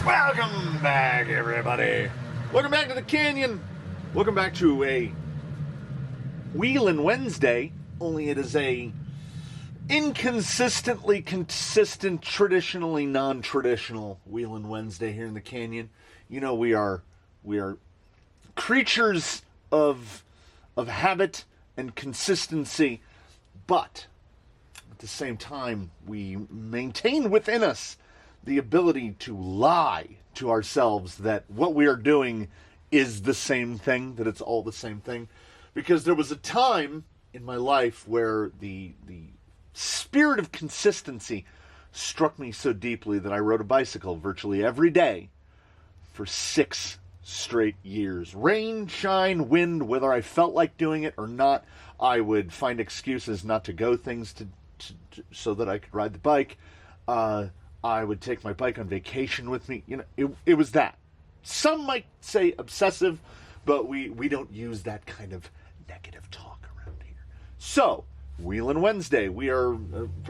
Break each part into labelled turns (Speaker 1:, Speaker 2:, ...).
Speaker 1: Welcome back, everybody. Welcome back to the canyon. Welcome back to a Wheelin Wednesday, only it is a inconsistently consistent, traditionally non-traditional Wheelin Wednesday here in the canyon. You know, we are creatures of habit and consistency, but at the same time, we maintain within us the ability to lie to ourselves that what we are doing is the same thing, that it's all the same thing. Because there was a time in my life where the spirit of consistency struck me so deeply that I rode a bicycle virtually every day for 6 straight years. Rain, shine, wind, whether I felt like doing it or not, I would find excuses not to go things so that I could ride the bike. I would take my bike on vacation with me. You know, it was that. Some might say obsessive, but we don't use that kind of negative talk around here. So, Wheelin Wednesday. We are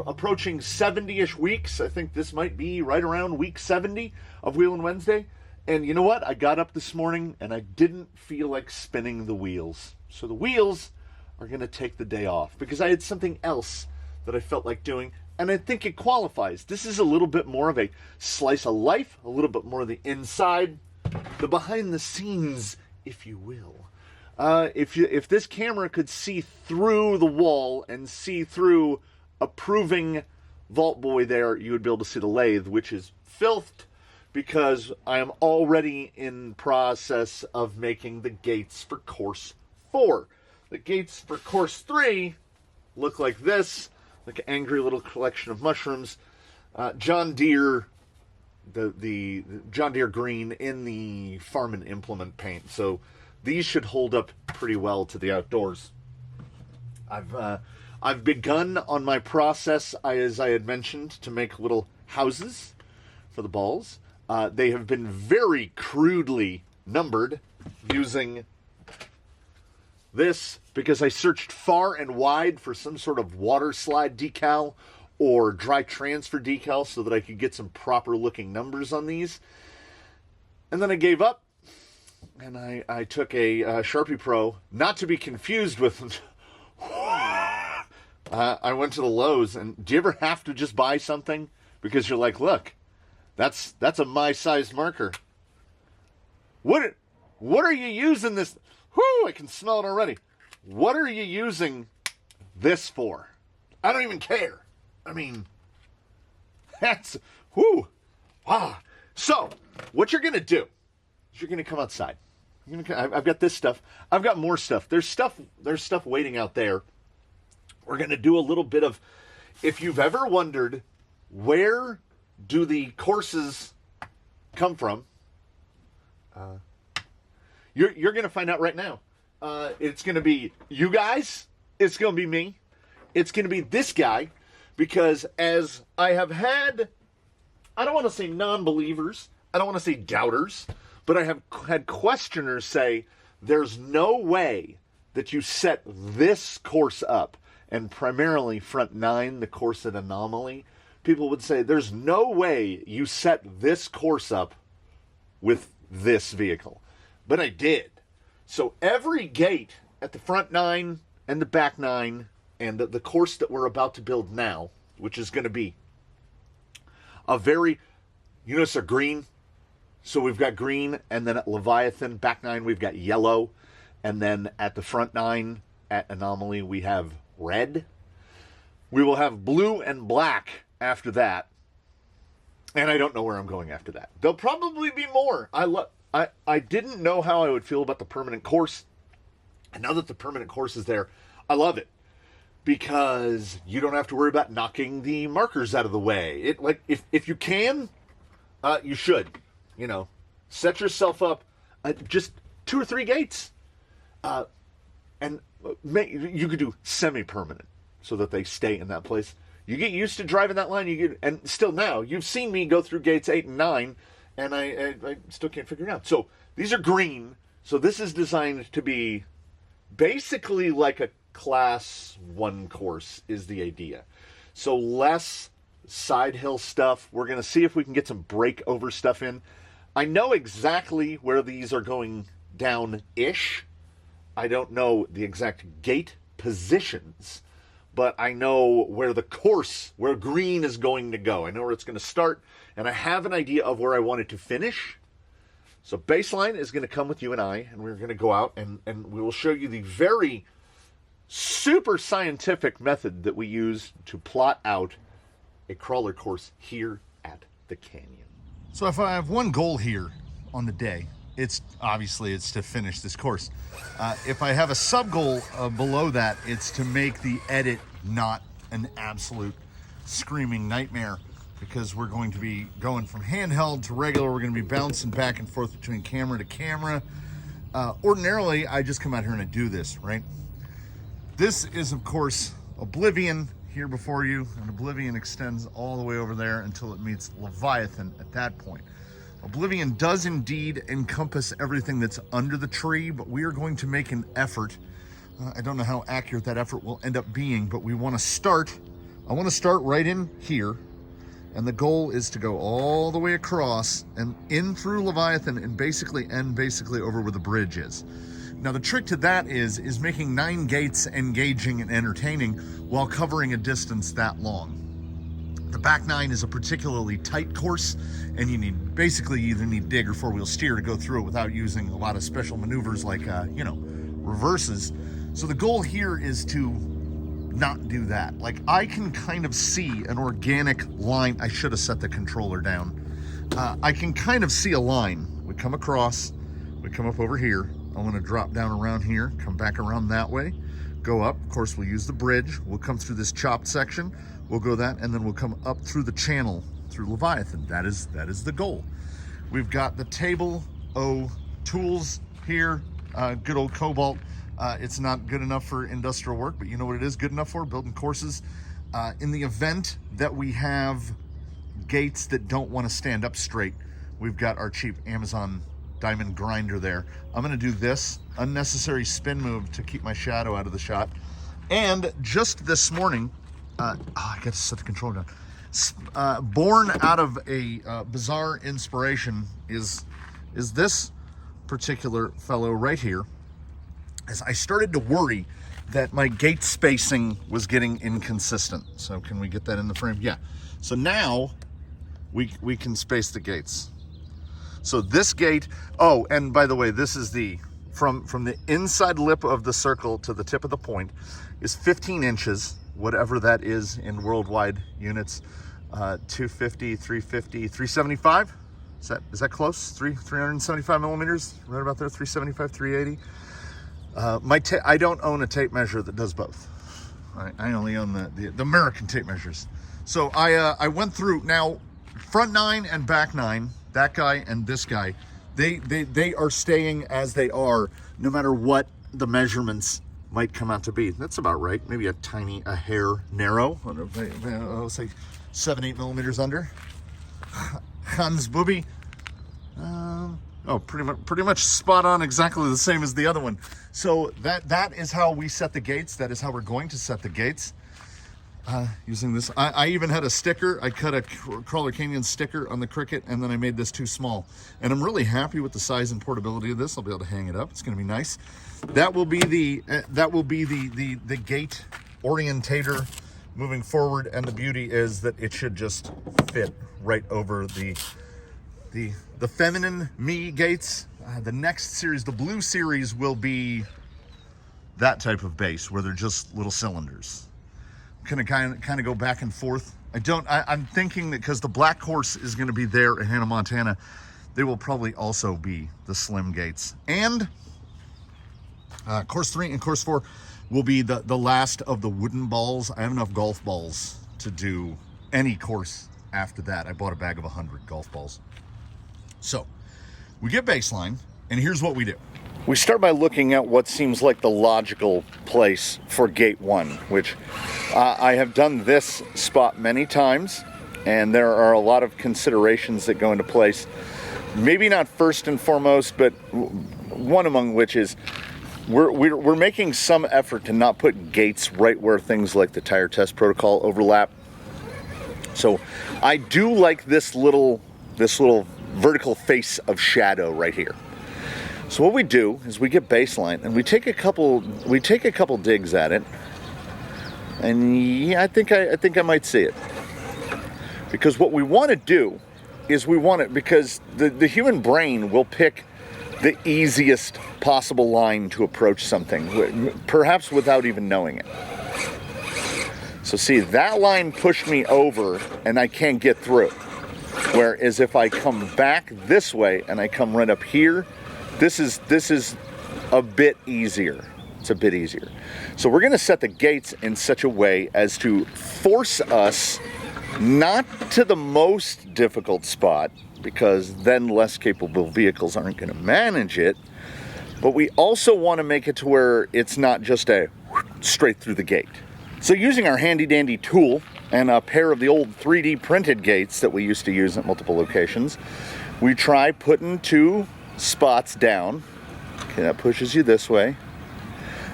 Speaker 1: approaching 70-ish weeks. I think this might be right around week 70 of Wheelin Wednesday. And you know what? I got up this morning and I didn't feel like spinning the wheels. So the wheels are going to take the day off because I had something else that I felt like doing. And I think it qualifies. This is a little bit more of a slice of life, a little bit more of the inside, the behind the scenes, if you will. If this camera could see through the wall and see through approving vault boy there, you would be able to see the lathe, which is filthed because I am already in process of making the gates for course 4. The gates for course 3 look like this. Like an angry little collection of mushrooms. John Deere, the John Deere green in the farm and implement paint. So these should hold up pretty well to the outdoors. I've begun on my process, as I had mentioned, to make little houses for the balls. They have been very crudely numbered using this because I searched far and wide for some sort of water slide decal or dry transfer decal so that I could get some proper looking numbers on these. And then I gave up and I took a Sharpie Pro, not to be confused with I went to the Lowe's. And do you ever have to just buy something because you're like, look, that's a my size marker. What are you using this? Whoo, I can smell it already. What are you using this for? I don't even care. I mean, that's, whoo, wow. So, what you're going to do is you're going to come outside. I've got this stuff. I've got more stuff. There's stuff waiting out there. We're going to do a little bit of, if you've ever wondered, where do the courses come from? You're going to find out right now. It's going to be you guys. It's going to be me. It's going to be this guy. Because as I have had, I don't want to say non-believers. I don't want to say doubters. But I have had questioners say, there's no way that you set this course up. And primarily front 9, the course at Anomaly. People would say, there's no way you set this course up with this vehicle. But I did. So every gate at the front 9 and the back 9 and the course that we're about to build now, which is going to be a very, you notice they're green. So we've got green, and then at Leviathan, back 9, we've got yellow. And then at the front 9 at Anomaly, we have red. We will have blue and black after that. And I don't know where I'm going after that. There'll probably be more. I didn't know how I would feel about the permanent course. And now that the permanent course is there, I love it. Because you don't have to worry about knocking the markers out of the way. If you can, you should. You know, set yourself up just 2 or 3 gates. And you could do semi-permanent so that they stay in that place. You get used to driving that line. And still now, you've seen me go through gates 8 and 9, and I still can't figure it out. So these are green. So this is designed to be basically like a class 1 course is the idea. So less side hill stuff. We're going to see if we can get some breakover stuff in. I know exactly where these are going down-ish. I don't know the exact gate positions, but I know where the course, where green is going to go. I know where it's going to start, and I have an idea of where I want it to finish. So baseline is going to come with you and I, and we're going to go out, and we will show you the very super scientific method that we use to plot out a crawler course here at the canyon. So if I have one goal here on the day, it's to finish this course. If I have a sub goal below that, it's to make the edit not an absolute screaming nightmare, because we're going to be going from handheld to regular. We're going to be bouncing back and forth between camera to camera. Ordinarily, I just come out here and I do this, right? This is, of course, Oblivion here before you, and Oblivion extends all the way over there until it meets Leviathan at that point. Oblivion does indeed encompass everything that's under the tree, but we are going to make an effort. I don't know how accurate that effort will end up being, but we want to start. I want to start right in here, and the goal is to go all the way across and in through Leviathan and basically end over where the bridge is. Now the trick to that is making 9 gates engaging and entertaining while covering a distance that long. The back 9 is a particularly tight course, and you either need dig or 4-wheel steer to go through it without using a lot of special maneuvers like reverses. So the goal here is to not do that. Like, I can kind of see an organic line. I should have set the controller down. I can kind of see a line. We come across, we come up over here. I'm going to drop down around here, come back around that way, go up. Of course, we'll use the bridge. We'll come through this chopped section. We'll go that, and then we'll come up through the channel through Leviathan. That is the goal. We've got the table O tools here, good old Cobalt. It's not good enough for industrial work, but you know what it is good enough for? Building courses. In the event that we have gates that don't want to stand up straight, we've got our cheap Amazon diamond grinder there. I'm going to do this unnecessary spin move to keep my shadow out of the shot. And just this morning, I got to set the controller down. Born out of a bizarre inspiration is this particular fellow right here. As I started to worry that my gate spacing was getting inconsistent. So can we get that in the frame? Yeah. So now we can space the gates. So this gate, oh, and by the way, this is from the inside lip of the circle to the tip of the point is 15 inches, whatever that is in worldwide units. 250, 350, 375. Is that close? 375 millimeters, right about there, 375, 380. I don't own a tape measure that does both. I only own the American tape measures. So I went through, now front 9 and back 9, that guy and this guy, they are staying as they are, no matter what the measurements might come out to be. That's about right. Maybe a hair narrow. I'll say 7-8 millimeters under. Hans Booby. Pretty much spot on, exactly the same as the other one. So that is how we set the gates. That is how we're going to set the gates. Using this, I even had a sticker. I cut a Crawler Canyon sticker on the Cricut, and then I made this too small. And I'm really happy with the size and portability of this. I'll be able to hang it up. It's going to be nice. That will be the gate orientator moving forward. And the beauty is that it should just fit right over the feminine me gates. The next series, the blue series, will be that type of base where they're just little cylinders. Kind of go back and forth. I'm thinking that because the black course is going to be there in Hannah, Montana, they will probably also be the slim gates. And course 3 and course 4 will be the last of the wooden balls. I have enough golf balls to do any course after that. I bought a bag of 100 golf balls. So we get baseline, and here's what we do. We start by looking at what seems like the logical place for gate 1, which I have done this spot many times, and there are a lot of considerations that go into place. Maybe not first and foremost, but one among which is we're making some effort to not put gates right where things like the tire test protocol overlap. So I do like this little vertical face of shadow right here. So what we do is we get baseline and we take a couple digs at it, and yeah, I think I might see it. Because what we want to do is because the human brain will pick the easiest possible line to approach something, perhaps without even knowing it. So see, that line pushed me over and I can't get through. Whereas if I come back this way and I come right up here, this is a bit easier. It's a bit easier. So we're going to set the gates in such a way as to force us not to the most difficult spot, because then less capable vehicles aren't going to manage it. But we also want to make it to where it's not just a straight through the gate. So using our handy dandy tool and a pair of the old 3D printed gates that we used to use at multiple locations, we try putting 2 spots down. Okay, that pushes you this way.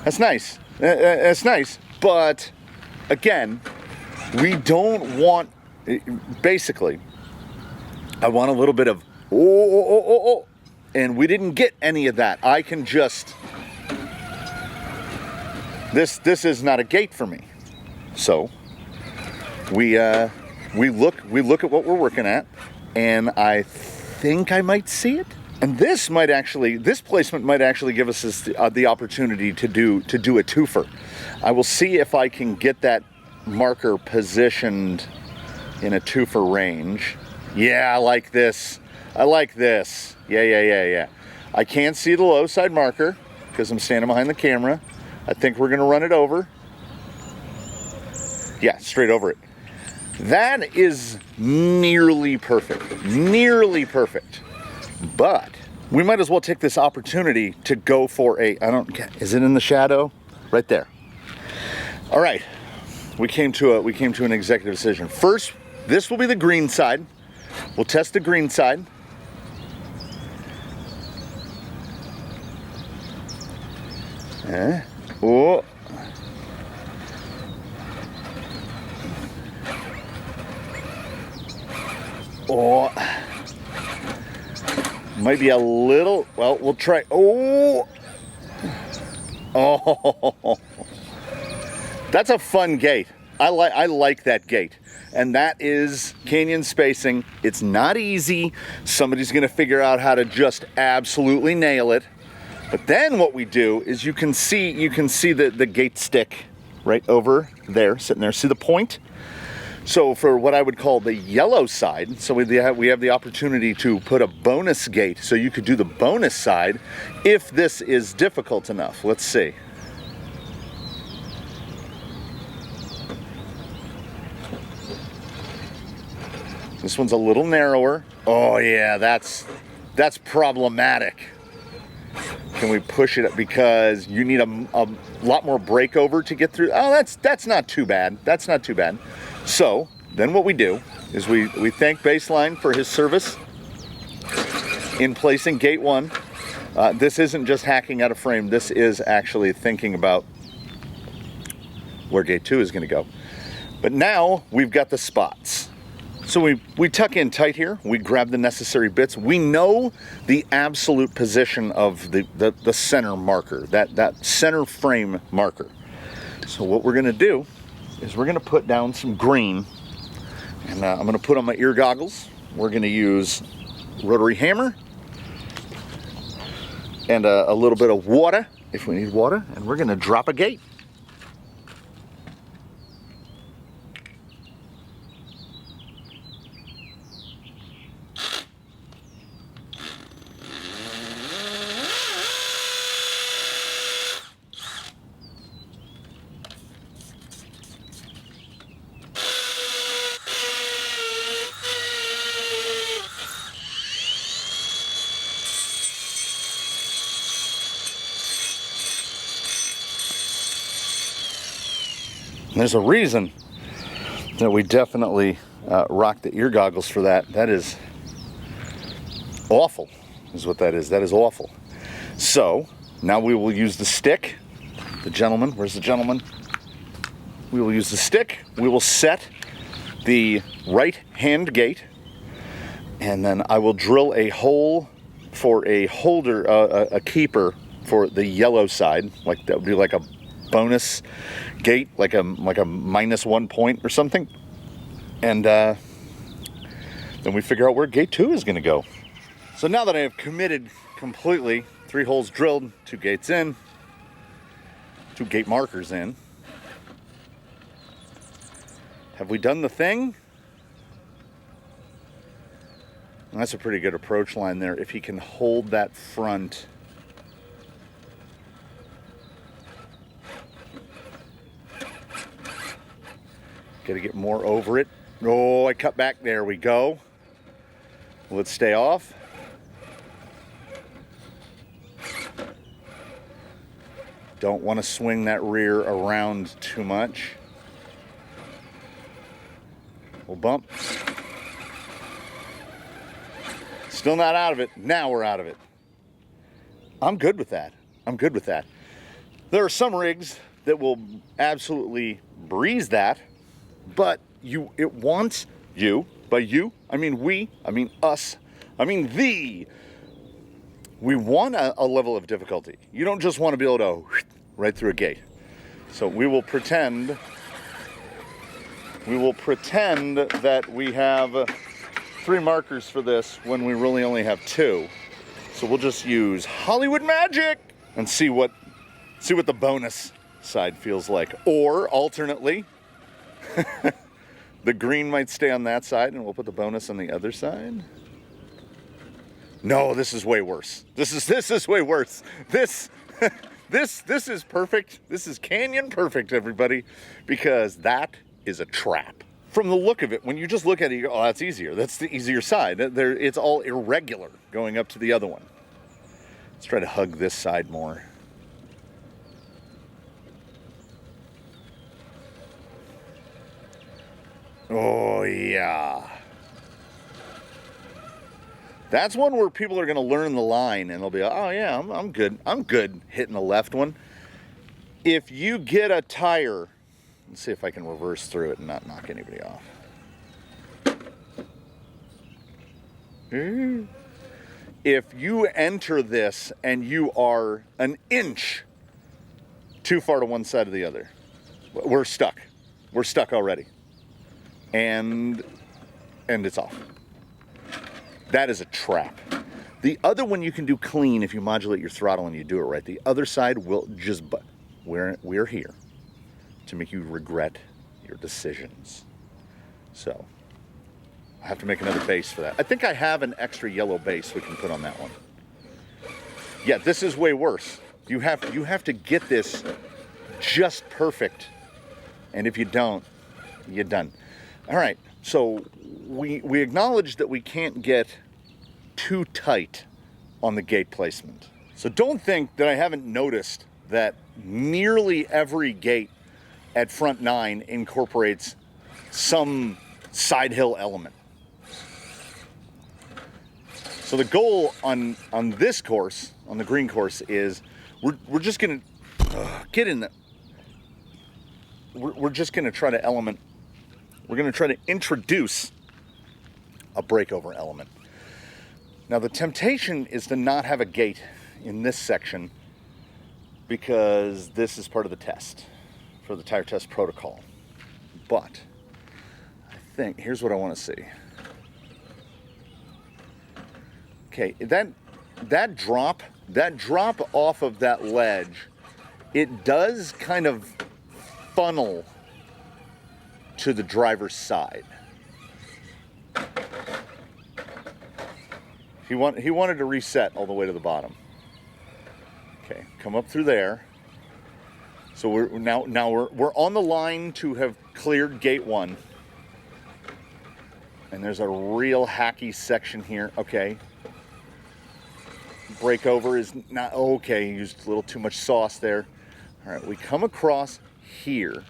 Speaker 1: That's nice. That's nice. But again, we don't want, basically, I want a little bit of, oh, and we didn't get any of that. I can just, this is not a gate for me. So we look at what we're working at, and I think I might see it. And this placement might actually give us the opportunity to do a twofer. I will see if I can get that marker positioned in a twofer range. Yeah, I like this. I like this. Yeah. I can't see the low side marker because I'm standing behind the camera. I think we're gonna run it over. Yeah, straight over it. That is nearly perfect. Nearly perfect. But we might as well take this opportunity to go for is it in the shadow? Right there. All right. We came to an executive decision. First, this will be the green side. We'll test the green side. Oh. Oh. Might be a little, well, we'll try. Oh. That's a fun gate. I like that gate. And that is canyon spacing. It's not easy. Somebody's going to figure out how to just absolutely nail it. But then what we do is you can see the gate stick right over there, sitting there. See the point? So for what I would call the yellow side, so we have the opportunity to put a bonus gate. So you could do the bonus side if this is difficult enough. Let's see. This one's a little narrower. Oh yeah, that's problematic. Can we push it up because you need a lot more breakover to get through? Oh, that's not too bad. That's not too bad. So then what we do is we thank Baseline for his service in placing gate 1. This isn't just hacking out a frame. This is actually thinking about where gate 2 is going to go. But now we've got the spots. So we tuck in tight here, we grab the necessary bits. We know the absolute position of the center marker, that center frame marker. So what we're gonna do is we're gonna put down some green, and I'm gonna put on my ear goggles. We're gonna use rotary hammer and a little bit of water, if we need water, and we're gonna drop a gate. There's a reason that we definitely rock the ear goggles for that. That is awful, is what that is. That is awful. So now we will use the stick. The gentleman, where's the gentleman? We will use the stick. We will set the right hand gate, And then I will drill a hole for a holder, a keeper for the yellow side. Like that would be like a bonus gate, like a -1 point or something. And then we figure out where gate 2 is going to go. So now that I have committed completely, 3 holes drilled, 2 gates in, 2 gate markers in. Have we done the thing? And that's a pretty good approach line there. If he can hold that front. Got to get more over it. Oh, I cut back. There we go. Let's stay off. Don't want to swing that rear around too much. We'll bump. Still not out of it. Now we're out of it. I'm good with that. I'm good with that. There are some rigs that will absolutely breeze that, but it wants you. By you, I mean we, I mean us, I mean thee. We want a level of difficulty. You don't just want to be able to right through a gate. So we will pretend that we have 3 markers for this when we really only have 2. So we'll just use Hollywood magic and see what the bonus side feels like. Or alternately, the green might stay on that side and we'll put the bonus on the other side. No, this is way worse. This is way worse. This is perfect. This is canyon perfect, everybody, because that is a trap. From the look of it, when you just look at it, you go, oh, that's easier. That's the easier side. It's all irregular going up to the other one. Let's try to hug this side more. Oh, yeah. That's one where people are going to learn the line and they'll be like, oh, yeah, I'm good. I'm good hitting the left one. If you get a tire, let's see if I can reverse through it and not knock anybody off. If you enter this and you are an inch too far to one side or the other, we're stuck. We're stuck already. And it's off. That is a trap. The other one you can do clean if you modulate your throttle and you do it right. The other side will just, we're here to make you regret your decisions. So I have to make another base for that. I think I have an extra yellow base we can put on that one. Yeah, this is way worse. You have to get this just perfect. And if you don't, you're done. All right, so we acknowledge that we can't get too tight on the gate placement. So don't think that I haven't noticed that nearly every gate at front 9 incorporates some side hill element. So the goal on this course, on the green course, is we're just gonna get in the. We're just gonna try to element. We're gonna try to introduce a breakover element. Now the temptation is to not have a gate in this section because this is part of the test for the tire test protocol. But I think here's what I want to see. Okay, that drop off of that ledge, it does kind of funnel to the driver's side. He wanted to reset all the way to the bottom. Okay, come up through there. So we're on the line to have cleared gate 1. And there's a real hacky section here. Okay. Breakover is not okay. Used a little too much sauce there. All right, we come across here.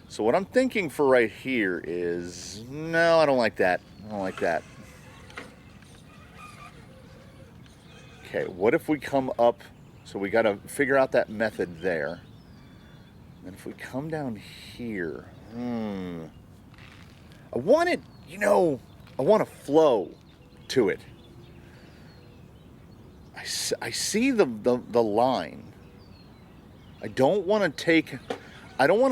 Speaker 1: So what I'm thinking for right here is, no, I don't like that. I don't like that. Okay, what if we come up? So we got to figure out that method there. And if we come down here, I want it, I want to flow. to it. I see the line. I don't want to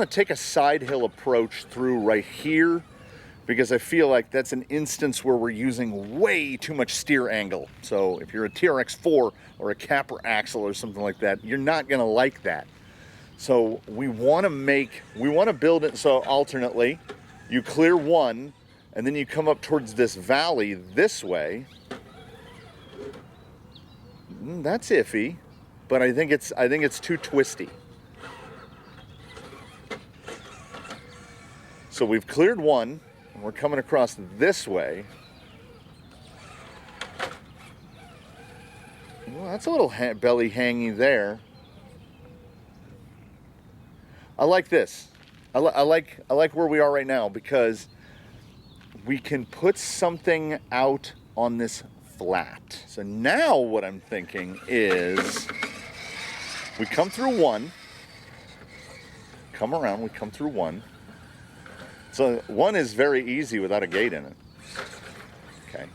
Speaker 1: take a side hill approach through right here, because I feel like that's an instance where we're using way too much steer angle. So if you're a TRX4 or a capper axle or something like that, you're not gonna like that. So we want to build it so alternately you clear one and then you come up towards this valley this way. That's iffy, but I think it's too twisty. So we've cleared one, and we're coming across this way. Well, that's a little belly hangy there. I like this. I like where we are right now, because we can put something out on this flat. So now what I'm thinking is we come through one, come around, we come through one. So one is very easy without a gate in it. Okay.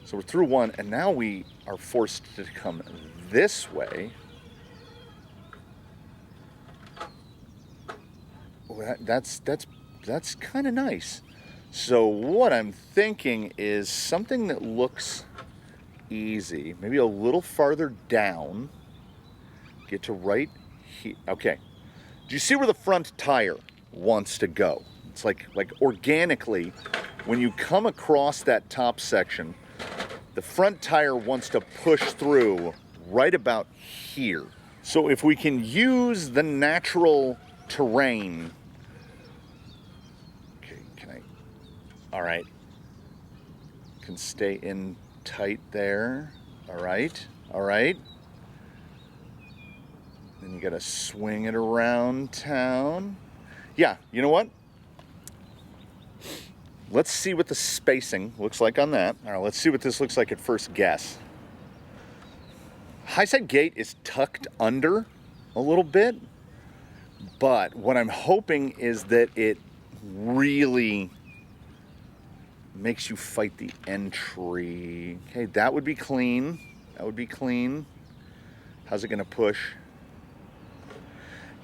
Speaker 1: So we're through one, and now we are forced to come this way. Well, that's kind of nice. So what I'm thinking is something that looks easy, maybe a little farther down. Get to right here. Okay. Do you see where the front tire wants to go? It's like organically, when you come across that top section, the front tire wants to push through right about here. So if we can use the natural terrain. Okay, all right. Can stay in tight there. All right. Then you gotta swing it around town. Yeah, you know what? Let's see what the spacing looks like on that. All right, let's see what this looks like at first guess. High side gate is tucked under a little bit, but what I'm hoping is that it really makes you fight the entry. Okay, that would be clean. How's it gonna push?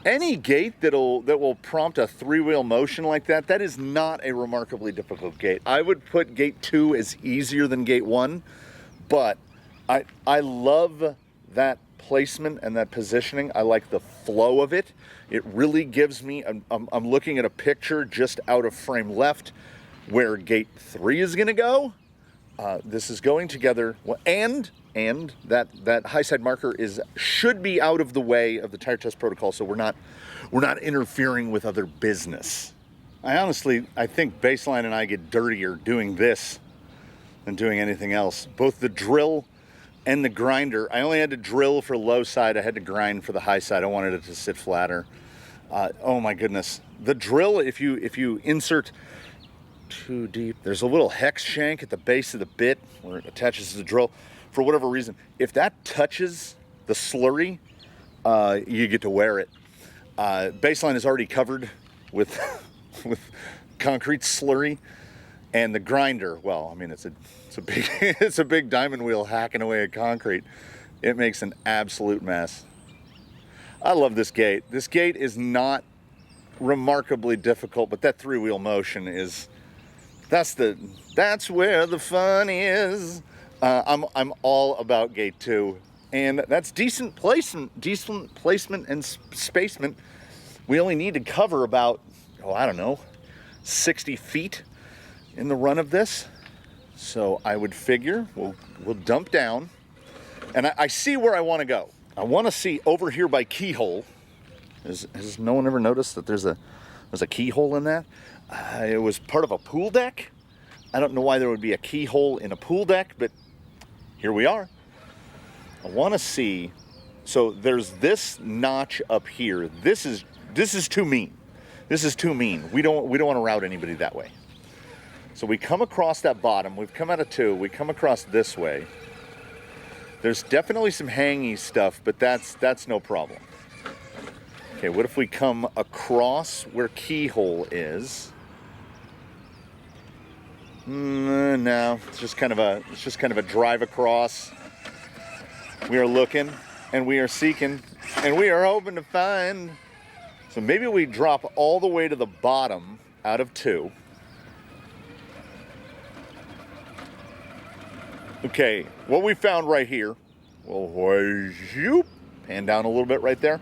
Speaker 1: Any gate that will prompt a three-wheel motion like that, that is not a remarkably difficult gate. I would put gate 2 as easier than gate 1, but I love that placement and that positioning. I like the flow of it. It really gives me, I'm looking at a picture just out of frame left where gate 3 is gonna go. This is going together, and that high side marker should be out of the way of the tire test protocol, so we're not interfering with other business. I think Baseline and I get dirtier doing this than doing anything else. Both the drill and the grinder. I only had to drill for low side. I had to grind for the high side. I wanted it to sit flatter. Oh my goodness, the drill. If you insert too deep, there's a little hex shank at the base of the bit where it attaches to the drill. For whatever reason, if that touches the slurry, you get to wear it. Baseline is already covered with concrete slurry, and the grinder, well, I mean, it's a big it's a big diamond wheel hacking away at concrete. It makes an absolute mess. I love this gate. This gate is not remarkably difficult, but that three-wheel motion is that's where the fun is. I'm all about gate 2, and that's decent placement and spacement. We only need to cover about, I don't know, 60 feet in the run of this. So I would figure we'll dump down, and I see where I want to go. I want to see over here by keyhole. Has no one ever noticed that there's a keyhole in that? It was part of a pool deck. I don't know why there would be a keyhole in a pool deck, but here we are. I want to see. So there's this notch up here. This is too mean. This is too mean. We don't want to route anybody that way. So we come across that bottom. We've come out of 2. We come across this way. There's definitely some hangy stuff, but that's no problem. Okay, what if we come across where keyhole is? No, it's just kind of a drive across. We are looking and we are seeking and we are hoping to find. So maybe we drop all the way to the bottom out of 2. Okay, what we found right here, pan down a little bit right there.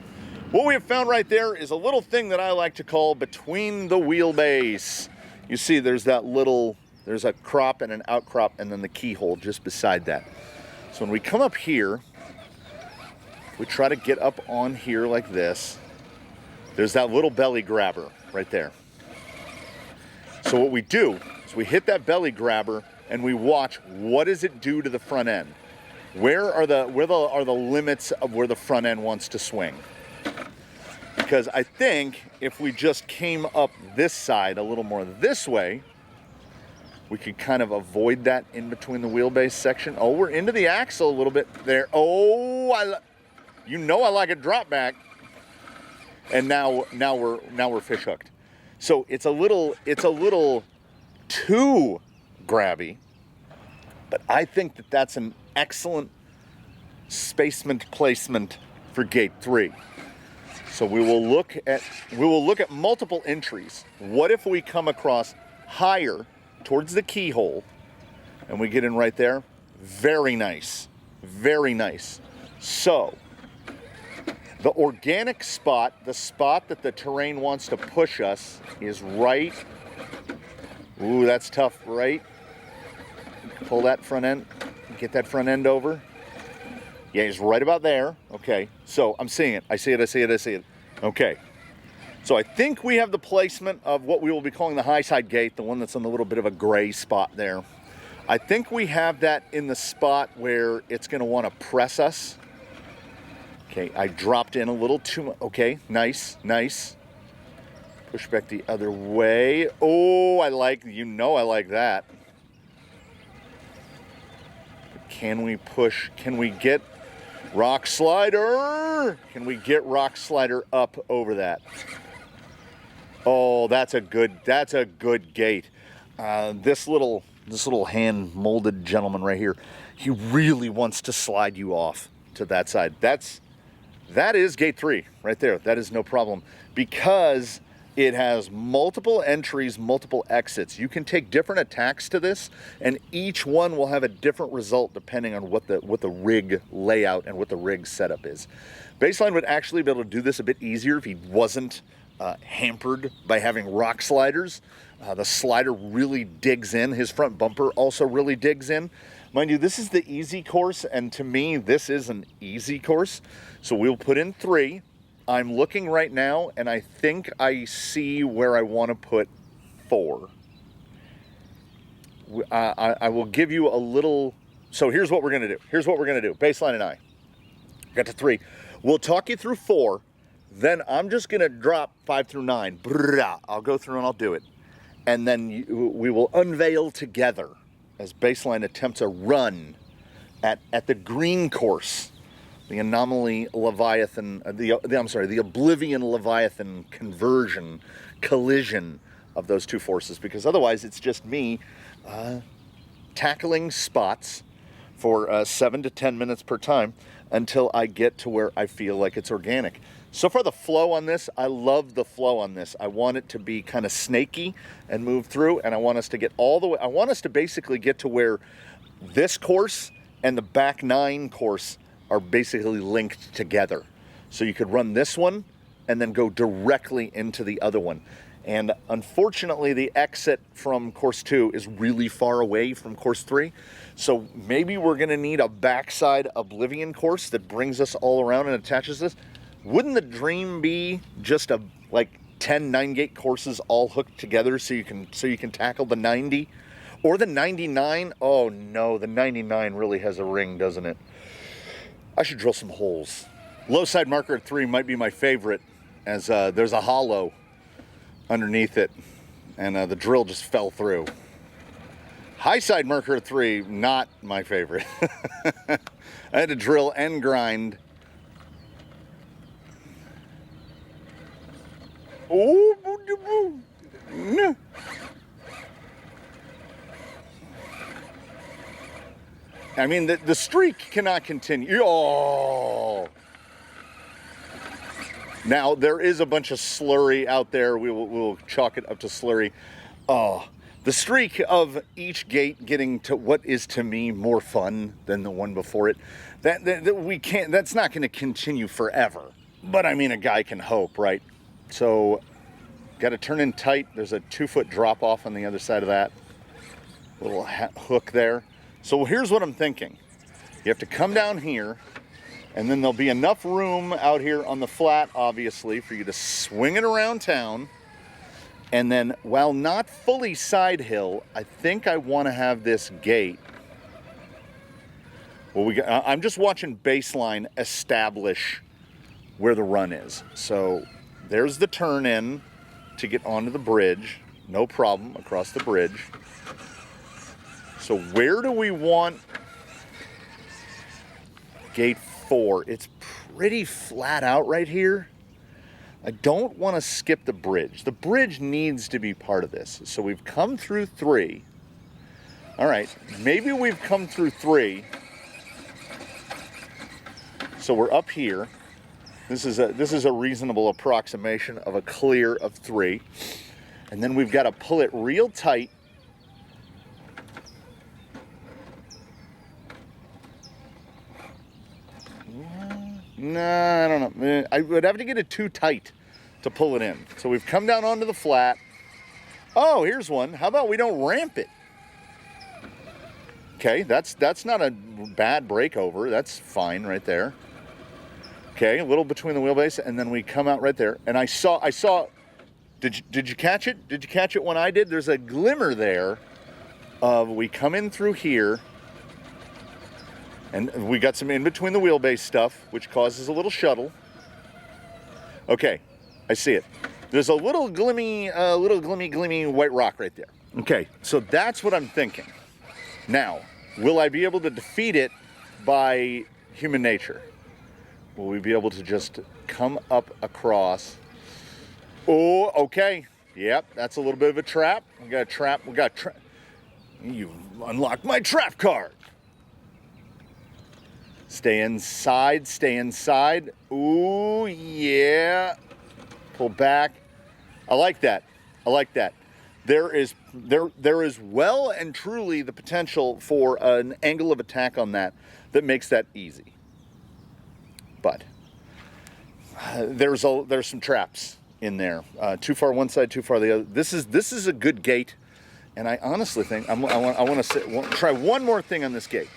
Speaker 1: What we have found right there is a little thing that I like to call between the wheelbase. You see there's a crop and an outcrop and then the keyhole just beside that. So when we come up here, we try to get up on here like this. There's that little belly grabber right there. So what we do is we hit that belly grabber and we watch what does it do to the front end. Where are the limits of where the front end wants to swing? Because I think if we just came up this side a little more this way, we could kind of avoid that in between the wheelbase section. Oh, we're into the axle a little bit there. Oh, you know I like a drop back. And now we're fish hooked. So it's a little too grabby, but I think that's an excellent spacement placement for gate 3. So we will look at multiple entries. What if we come across higher towards the keyhole and we get in right there? Very nice. Very nice. So the organic spot, the spot that the terrain wants to push us, is right. Ooh, that's tough, right? Pull that front end, get that front end over. Yeah, he's right about there. Okay, so I'm seeing it. I see it. Okay. So I think we have the placement of what we will be calling the high side gate, the one that's on the little bit of a gray spot there. I think we have that in the spot where it's going to want to press us. Okay, I dropped in a little too much. Okay, nice. Push back the other way. Oh, I like that. Can we get rock slider? Can we get rock slider up over that? Oh, that's a good gate. This little hand molded gentleman right here, he really wants to slide you off to that side. That is gate 3 right there. That is no problem because it has multiple entries, multiple exits. You can take different attacks to this, and each one will have a different result depending on what the rig layout and what the rig setup is. Baseline would actually be able to do this a bit easier if he wasn't hampered by having rock sliders. The slider really digs in. His front bumper also really digs in. Mind you, this is the easy course, and to me, this is an easy course. So we'll put in 3. I'm looking right now, and I think I see where I want to put 4. I will give you a little... So here's what we're going to do. Baseline and I got to 3. We'll talk you through 4. Then I'm just going to drop 5 through 9. I'll go through and I'll do it. And then we will unveil together as Baseline attempts a run at the green course, the anomaly Leviathan, the Oblivion Leviathan collision of those two forces, because otherwise it's just me tackling spots for 7 to 10 minutes per time until I get to where I feel like it's organic. So far the flow on this, I love the flow on this. I want it to be kind of snaky and move through, and I want us to get all the way, I want us to basically get to where this course and the back 9 course are basically linked together. So you could run this one and then go directly into the other one. And unfortunately, the exit from course 2 is really far away from course 3. So maybe we're gonna need a backside Oblivion course that brings us all around and attaches this. Wouldn't the dream be just a like 10 9-gate courses all hooked together so you can tackle the 90 or the 99? Oh no, the 99 really has a ring, doesn't it? I should drill some holes. Low side marker at 3 might be my favorite, as there's a hollow underneath it, and the drill just fell through. High side marker at 3, not my favorite. I had to drill and grind. Oh, I mean, the streak cannot continue. Oh! Now, there is a bunch of slurry out there. We'll chalk it up to slurry. Oh, the streak of each gate getting to what is to me more fun than the one before it. That we can't. That's not going to continue forever. But I mean, a guy can hope, right? So, got to turn in tight. There's a 2-foot drop off on the other side of that little hook there. So here's what I'm thinking. You have to come down here, and then there'll be enough room out here on the flat, obviously, for you to swing it around town. And then, while not fully side hill, I think I want to have this gate. Well, I'm just watching baseline establish where the run is. So there's the turn in to get onto the bridge. No problem, across the bridge. So where do we want gate 4? It's pretty flat out right here. I don't want to skip the bridge. The bridge needs to be part of this. So we've come through 3. All right, maybe we've come through 3. So we're up here. This is a reasonable approximation of a clear of 3. And then we've got to pull it real tight. Nah, I don't know. I would have to get it too tight to pull it in. So we've come down onto the flat. Oh, here's one. How about we don't ramp it? Okay, that's not a bad breakover. That's fine right there. Okay, a little between the wheelbase, and then we come out right there. And I saw. Did you catch it? Did you catch it when I did? There's a glimmer there of we come in through here. And we got some in between the wheelbase stuff, which causes a little shuttle. Okay, I see it. There's a little glimmy white rock right there. Okay, so that's what I'm thinking. Now, will I be able to defeat it by human nature? Will we be able to just come up across? Oh, okay. Yep, that's a little bit of a trap. We got a trap. You unlocked my trap card. Stay inside, stay inside. Ooh, yeah. Pull back. I like that. I like that. There is well and truly the potential for an angle of attack on that makes that easy. But there's some traps in there. Too far one side, too far the other. This is a good gate, and I honestly think I want to try one more thing on this gate.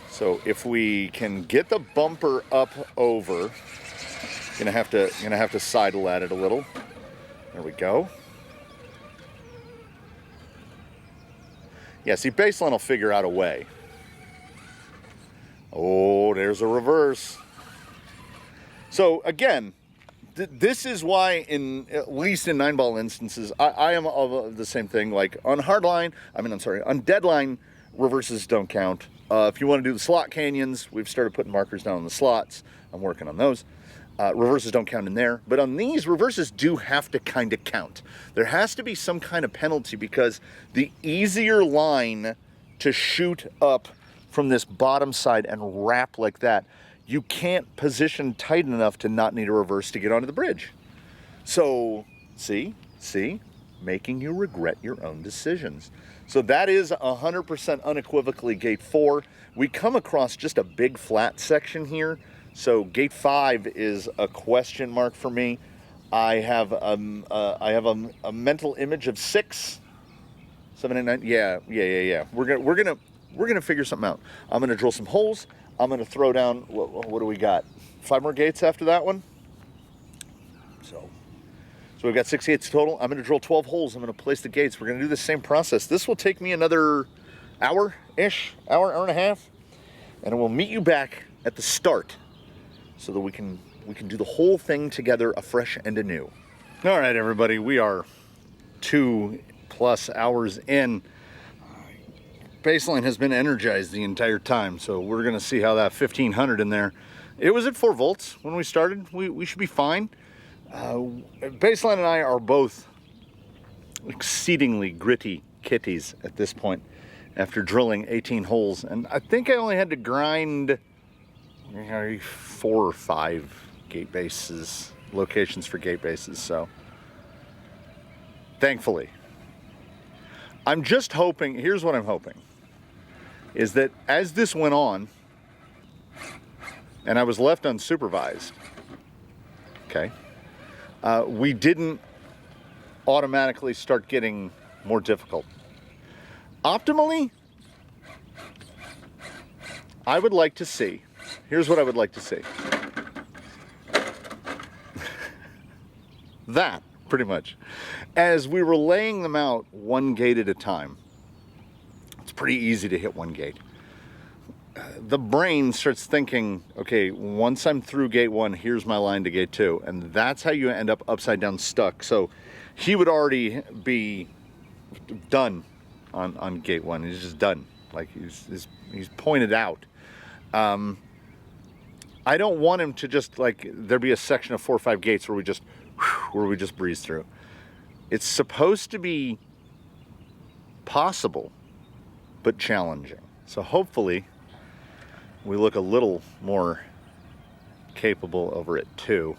Speaker 1: So if we can get the bumper up over, gonna have to sidle at it a little. There we go. Yeah, see, baseline will figure out a way. Oh, there's a reverse. So again, this is why, at least in 9-ball instances, I am of the same thing. Like on on deadline, reverses don't count. If you want to do the slot canyons, we've started putting markers down on the slots. I'm working on those. Reverses don't count in there. But on these, reverses do have to kind of count. There has to be some kind of penalty because the easier line to shoot up from this bottom side and wrap like that, you can't position tight enough to not need a reverse to get onto the bridge. So, see, making you regret your own decisions. So that is 100% unequivocally gate 4. We come across just a big flat section here. So gate 5 is a question mark for me. I have a mental image of 6, 7, 8, 9. Yeah. We're gonna figure something out. I'm gonna drill some holes. I'm gonna throw down. What do we got? 5 more gates after that one. So we've got 6 gates total. I'm going to drill 12 holes. I'm going to place the gates. We're going to do the same process. This will take me another hour-ish, hour and a half. And I will meet you back at the start so that we can do the whole thing together afresh and anew. All right, everybody. We are 2+ hours in. Baseline has been energized the entire time. So we're going to see how that 1500 in there. It was at 4 volts when we started. We should be fine. Baseline and I are both exceedingly gritty kitties at this point, after drilling 18 holes. And I think I only had to grind 4 or 5 gate bases, locations for gate bases. So thankfully, I'm just hoping, here's what I'm hoping, is that as this went on and I was left unsupervised, okay, we didn't automatically start getting more difficult. Optimally, I would like to see, here's what I would like to see. That, pretty much. As we were laying them out one gate at a time, it's pretty easy to hit one gate. The brain starts thinking, okay, once I'm through gate 1, here's my line to gate 2. And that's how you end up upside down stuck. So he would already be done on gate 1. He's just done. Like he's pointed out. I don't want him to just, like, there be a section of 4 or 5 gates where we just breeze through. It's supposed to be possible, but challenging. So hopefully we look a little more capable over at 2.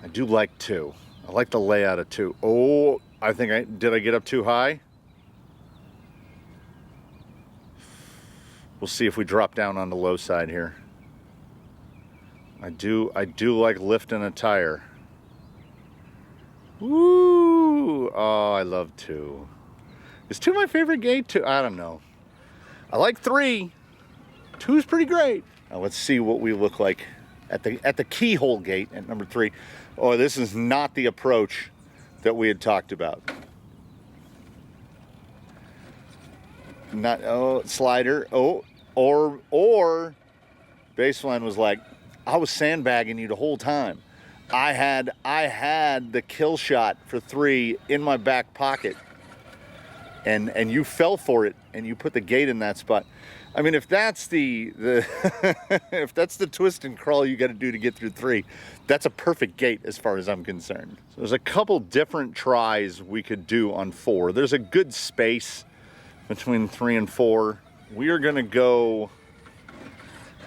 Speaker 1: I do like 2. I like the layout of 2. Oh, did I get up too high? We'll see if we drop down on the low side here. I do like lifting a tire. Woo! Oh, I love 2. Is 2 my favorite gate? 2? I don't know. I like 3. 2 is pretty great. Now let's see what we look like at the keyhole gate at number 3. Oh, this is not the approach that we had talked about. Not slider. Or baseline was like, I was sandbagging you the whole time. I had the kill shot for 3 in my back pocket, and you fell for it, and you put the gate in that spot. I mean, if that's the if that's the twist and crawl you got to do to get through 3, that's a perfect gate as far as I'm concerned. So there's a couple different tries we could do on 4. There's a good space between 3 and 4. We are gonna go.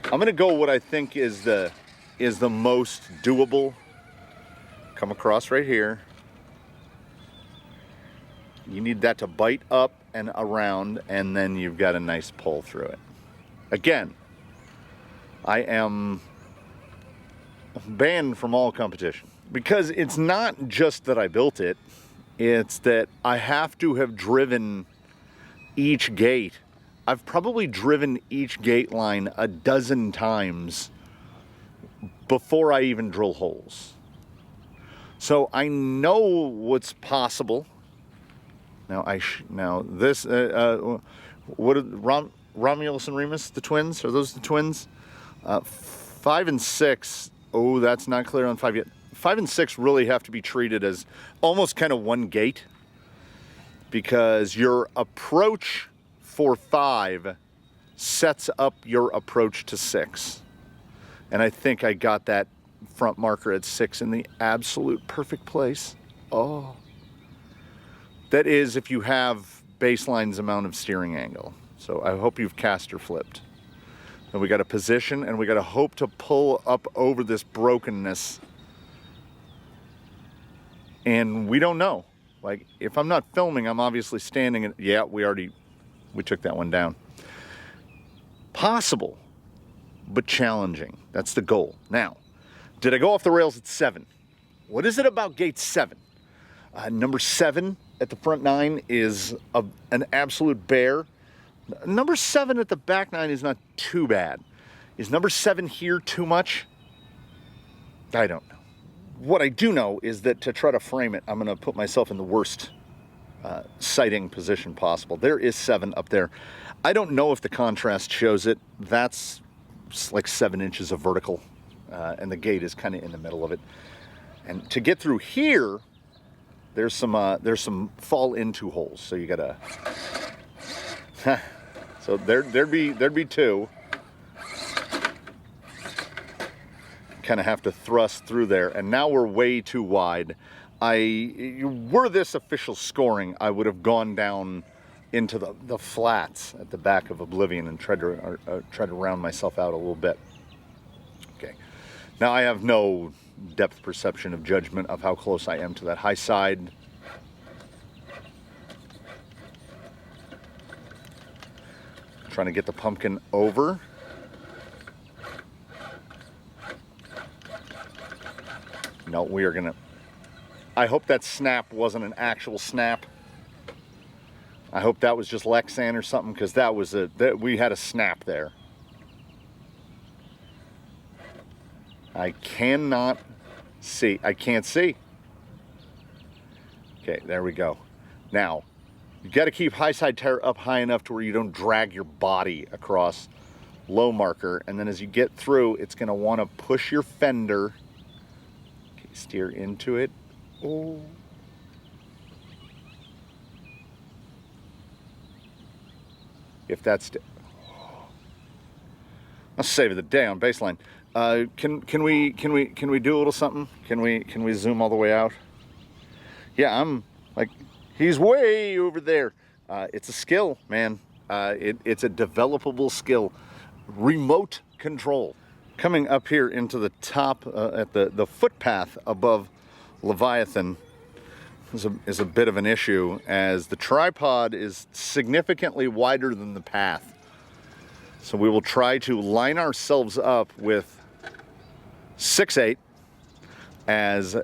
Speaker 1: I'm gonna go what I think is the most doable. Come across right here. You need that to bite up and around, and then you've got a nice pull through it. Again, I am banned from all competition because it's not just that I built it, it's that I have to have driven each gate. I've probably driven each gate line a dozen times before I even drill holes. So I know what's possible. Now this what are Romulus and Remus, the twins? Are those the twins? 5 and 6. Oh, that's not clear on 5 yet. 5 and 6 really have to be treated as almost kind of one gate, because your approach for 5 sets up your approach to 6. And I think I got that front marker at 6 in the absolute perfect place. Oh. That is if you have baseline's amount of steering angle. So I hope you've cast or flipped. And we got to position, and we got to hope to pull up over this brokenness. And we don't know. Like, if I'm not filming, I'm obviously standing and yeah, we took that one down. Possible, but challenging. That's the goal. Now, did I go off the rails at 7? What is it about gate 7? Number 7 at the front 9 is an absolute bear. Number 7 at the back 9 is not too bad. Is number 7 here too much? I don't know. What I do know is that to try to frame it, I'm going to put myself in the worst sighting position possible. There is 7 up there. I don't know if the contrast shows it. That's like 7 inches of vertical, and the gate is kind of in the middle of it. And to get through here, there's some fall into holes. So you gotta. So there'd be 2. Kind of have to thrust through there, and now we're way too wide. Were this official scoring, I would have gone down into the flats at the back of Oblivion and tried to round myself out a little bit. Okay. Now I have no depth perception of judgment of how close I am to that high side. Trying to get the pumpkin over. No, we are gonna... I hope that snap wasn't an actual snap. I hope that was just Lexan or something, because that was we had a snap there. I cannot see. I can't see. Okay, there we go. Now, you got to keep high side tire up high enough to where you don't drag your body across low marker, and then as you get through, it's going to want to push your fender. Okay, steer into it. Oh. If that's... I'll save the day on baseline. Can we do a little something? Can we zoom all the way out? Yeah, I'm like, he's way over there. It's a skill, man. It's a developable skill. Remote control. Coming up here into the top at the footpath above Leviathan is a bit of an issue, as the tripod is significantly wider than the path. So we will try to line ourselves up with 6/8, as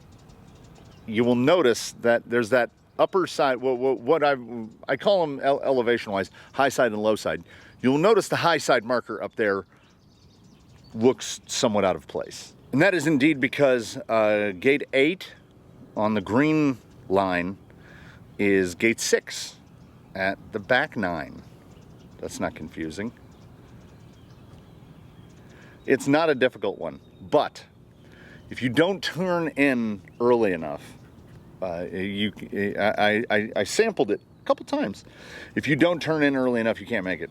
Speaker 1: you will notice that there's that upper side, what I call them elevation-wise, high side and low side. You'll notice the high side marker up there looks somewhat out of place. And that is indeed because gate 8 on the green line is gate 6 at the back 9. That's not confusing. It's not a difficult one, but if you don't turn in early enough, I sampled it a couple times. If you don't turn in early enough, you can't make it.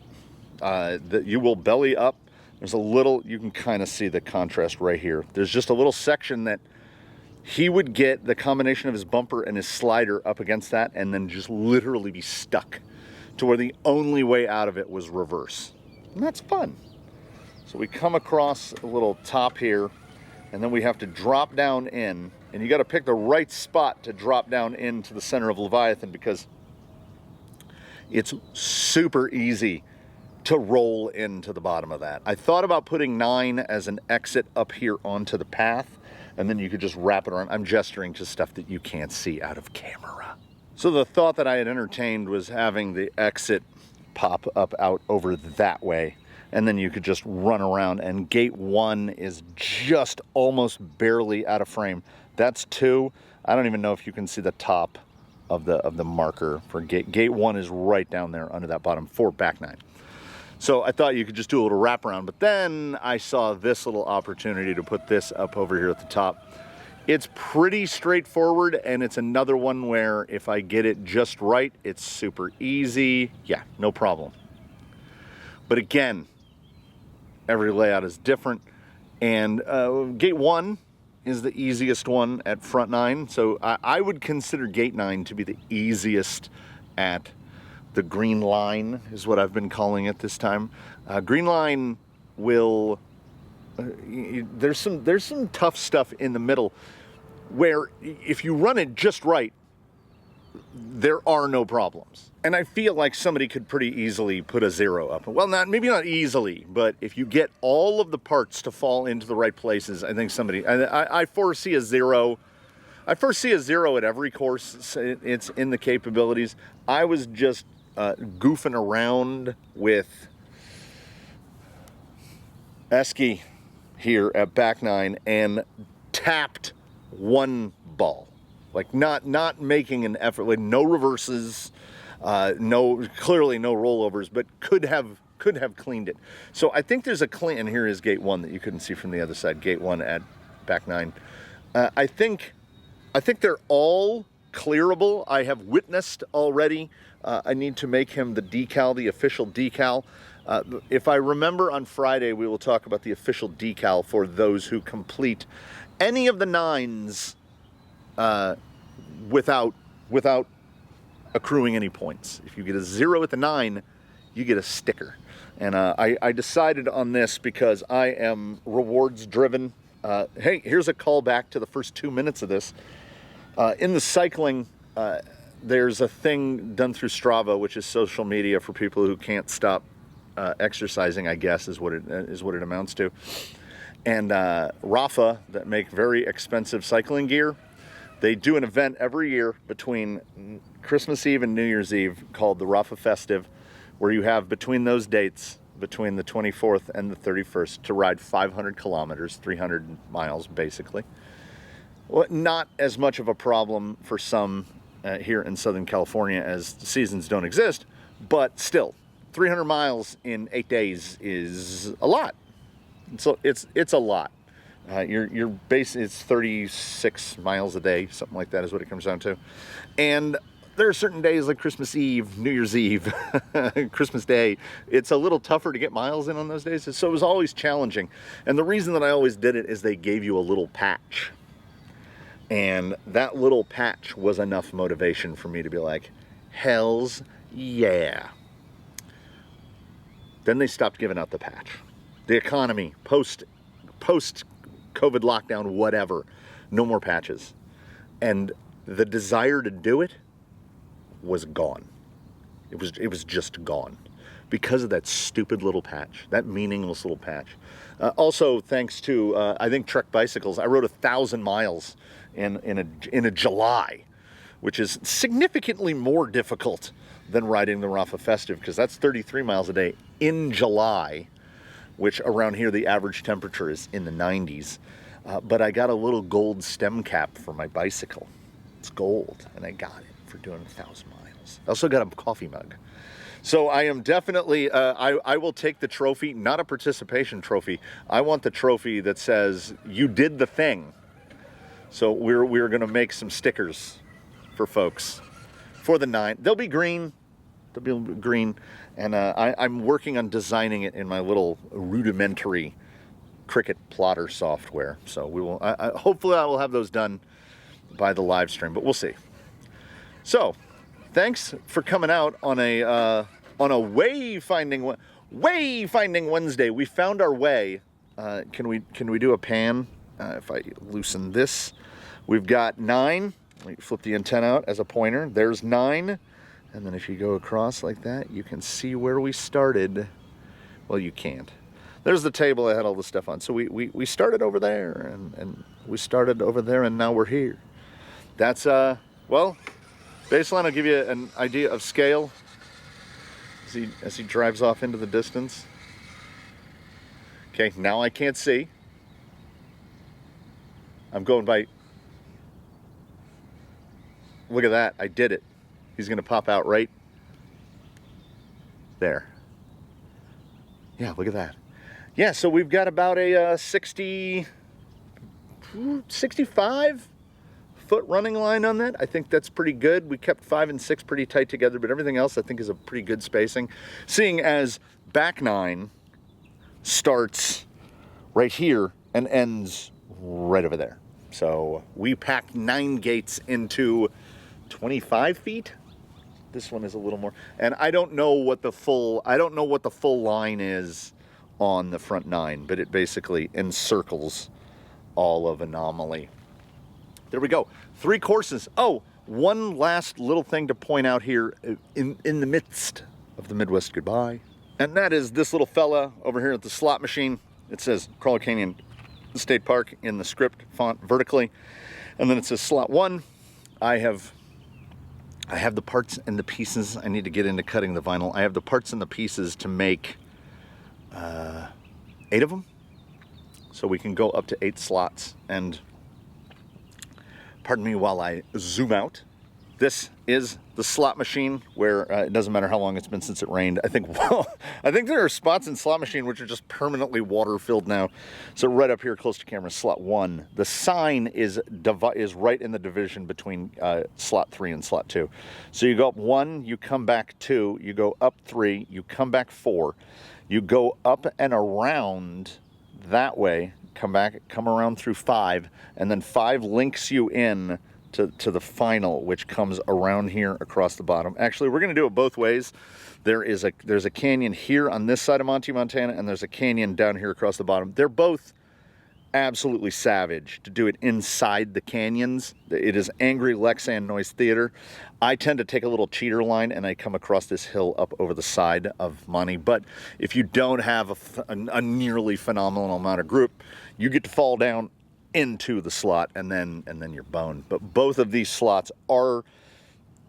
Speaker 1: You will belly up. There's a little, you can kind of see the contrast right here. There's just a little section that he would get the combination of his bumper and his slider up against that and then just literally be stuck to where the only way out of it was reverse. And that's fun. So we come across a little top here, and then we have to drop down in, and you got to pick the right spot to drop down into the center of Leviathan, because it's super easy to roll into the bottom of that. I thought about putting 9 as an exit up here onto the path, and then you could just wrap it around. I'm gesturing to stuff that you can't see out of camera. So the thought that I had entertained was having the exit pop up out over that way, and then you could just run around, and gate 1 is just almost barely out of frame. That's 2. I don't even know if you can see the top of the marker for gate 1 is right down there under that bottom 4 back 9. So I thought you could just do a little wraparound, but then I saw this little opportunity to put this up over here at the top. It's pretty straightforward, and it's another one where if I get it just right, it's super easy. Yeah, no problem. But again, every layout is different, and gate 1 is the easiest one at front 9. So I would consider gate 9 to be the easiest at the green line, is what I've been calling it this time. Green line will, there's some tough stuff in the middle where if you run it just right, there are no problems. And I feel like somebody could pretty easily put a 0 up. Well, maybe not easily, but if you get all of the parts to fall into the right places, I think somebody, I foresee a 0. I foresee a 0 at every course. It's in the capabilities. I was just goofing around with Esky here at back 9 and tapped 1 ball. Like not making an effort, like no reverses, clearly no rollovers, but could have cleaned it. So I think there's a clean, and here is gate 1 that you couldn't see from the other side, gate 1 at back 9. I think they're all clearable. I have witnessed already. I need to make him the decal, the official decal. If I remember on Friday, we will talk about the official decal for those who complete any of the 9s without accruing any points. If you get a 0 at the 9, you get a sticker. And I decided on this because I am rewards driven. Hey, here's a callback to the first 2 minutes of this. In the cycling, there's a thing done through Strava, which is social media for people who can't stop exercising, I guess, is what it amounts to. And Rafa, that make very expensive cycling gear, they do an event every year between Christmas Eve and New Year's Eve called the Rafa Festive, where you have between those dates, between the 24th and the 31st, to ride 500 kilometers, 300 miles basically. Well, not as much of a problem for some here in Southern California, as seasons don't exist, but still, 300 miles in 8 days is a lot. So it's a lot. Your base is 36 miles a day, something like that is what it comes down to. And there are certain days like Christmas Eve, New Year's Eve, Christmas Day, it's a little tougher to get miles in on those days. So it was always challenging. And the reason that I always did it is they gave you a little patch. And that little patch was enough motivation for me to be like, hells yeah. Then they stopped giving out the patch. The economy, post COVID lockdown, whatever, no more patches. And the desire to do it was gone. It was just gone because of that stupid little patch, that meaningless little patch. Also, thanks to I think Trek Bicycles, I rode 1,000 miles in a July, which is significantly more difficult than riding the Rafa Festive, because that's 33 miles a day in July, which around here the average temperature is in the 90s. But I got a little gold stem cap for my bicycle. It's gold, and I got it for doing 1,000 miles. I also got a coffee mug. So I am definitely, I will take the trophy, not a participation trophy. I want the trophy that says, you did the thing. So we're going to make some stickers for folks for the 9. They'll be green. They'll be green. And I'm working on designing it in my little rudimentary Cricut plotter software. So we will, hopefully I will have those done by the live stream, but we'll see. So thanks for coming out on a wayfinding Wednesday. We found our way. Can we do a pan? If I loosen this, we've got 9. Let me flip the antenna out as a pointer. There's 9. And then if you go across like that, you can see where we started. Well, you can't. There's the table I had all the stuff on. So we started over there, and we started over there, and now we're here. That's, well, baseline will give you an idea of scale as he drives off into the distance. Okay, now I can't see. I'm going by, look at that, I did it. He's gonna pop out right there. Yeah, look at that. Yeah, so we've got about a 65 foot running line on that. I think that's pretty good. We kept 5 and 6 pretty tight together, but everything else I think is a pretty good spacing. Seeing as back 9 starts right here and ends right over there. So we packed 9 gates into 25 feet. This one is a little more, and I don't know what the full line is on the front 9, but it basically encircles all of Anomaly. There we go. 3 courses. Oh, one last little thing to point out here in the midst of the Midwest goodbye, and that is this little fella over here at the slot machine. It says Crawler Canyon State Park in the script font vertically, and then it says slot 1. I have the parts and the pieces. I need to get into cutting the vinyl. I have the parts and the pieces to make 8 of them, so we can go up to 8 slots. And pardon me while I zoom out. This is the slot machine where it doesn't matter how long it's been since it rained. I think there are spots in slot machine which are just permanently water filled now. So right up here close to camera, slot 1. The sign is right in the division between slot 3 and slot 2. So you go up 1, you come back 2, you go up 3, you come back 4, you go up and around that way, come around through 5, and then 5 links you in to the final, which comes around here across the bottom. Actually, we're going to do it both ways. There's a canyon here on this side of Monte, Montana, and there's a canyon down here across the bottom. They're both absolutely savage to do it inside the canyons. It is Angry Lexan Noise Theater. I tend to take a little cheater line and I come across this hill up over the side of Monte. But if you don't have a nearly phenomenal amount of group, you get to fall down into the slot and then you're boned. But both of these slots are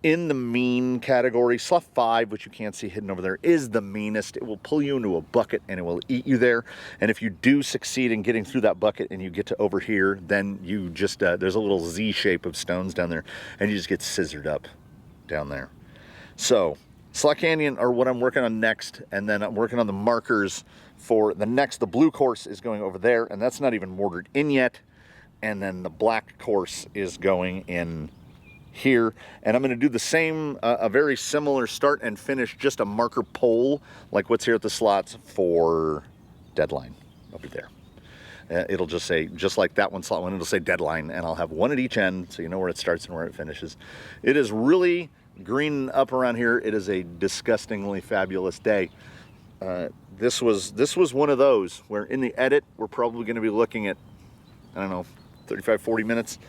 Speaker 1: in the mean category. Slot 5, which you can't see hidden over there, is the meanest. It will pull you into a bucket and it will eat you there. And if you do succeed in getting through that bucket and you get to over here, then you just, there's a little Z shape of stones down there and you just get scissored up down there. So Slot Canyon are what I'm working on next, and then I'm working on the markers for the next. The blue course is going over there, and that's not even mortared in yet. And then the black course is going in here, and I'm going to do the same, a very similar start and finish, just a marker pole like what's here at the slots for deadline over there. It'll just say, just like that one slot one, it'll say deadline, and I'll have one at each end so you know where it starts and where it finishes. It is really green up around here. It is a disgustingly fabulous day. This was one of those where in the edit we're probably going to be looking at, I don't know, 35, 40 minutes.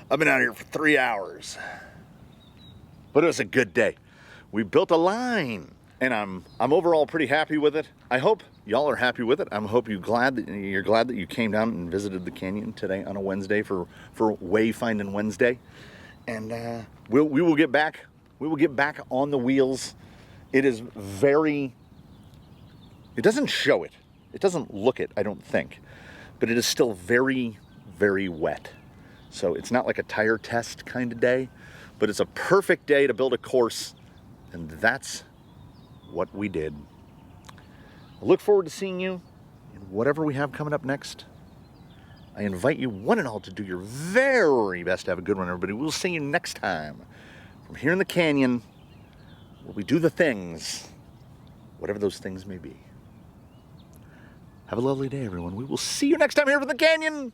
Speaker 1: I've been out here for 3 hours, but it was a good day. We built a line, and I'm overall pretty happy with it. I hope y'all are happy with it. I hope you're glad that you came down and visited the canyon today on a Wednesday for Wayfinding Wednesday. And we will get back. We will get back on the wheels. It is very. It doesn't show it. It doesn't look it, I don't think, but it is still very, very wet. So it's not like a tire test kind of day, but it's a perfect day to build a course, and that's what we did. I look forward to seeing you in whatever we have coming up next. I invite you one and all to do your very best to have a good one, everybody. We'll see you next time from here in the canyon, where we do the things, whatever those things may be. Have a lovely day, everyone. We will see you next time here from the canyon.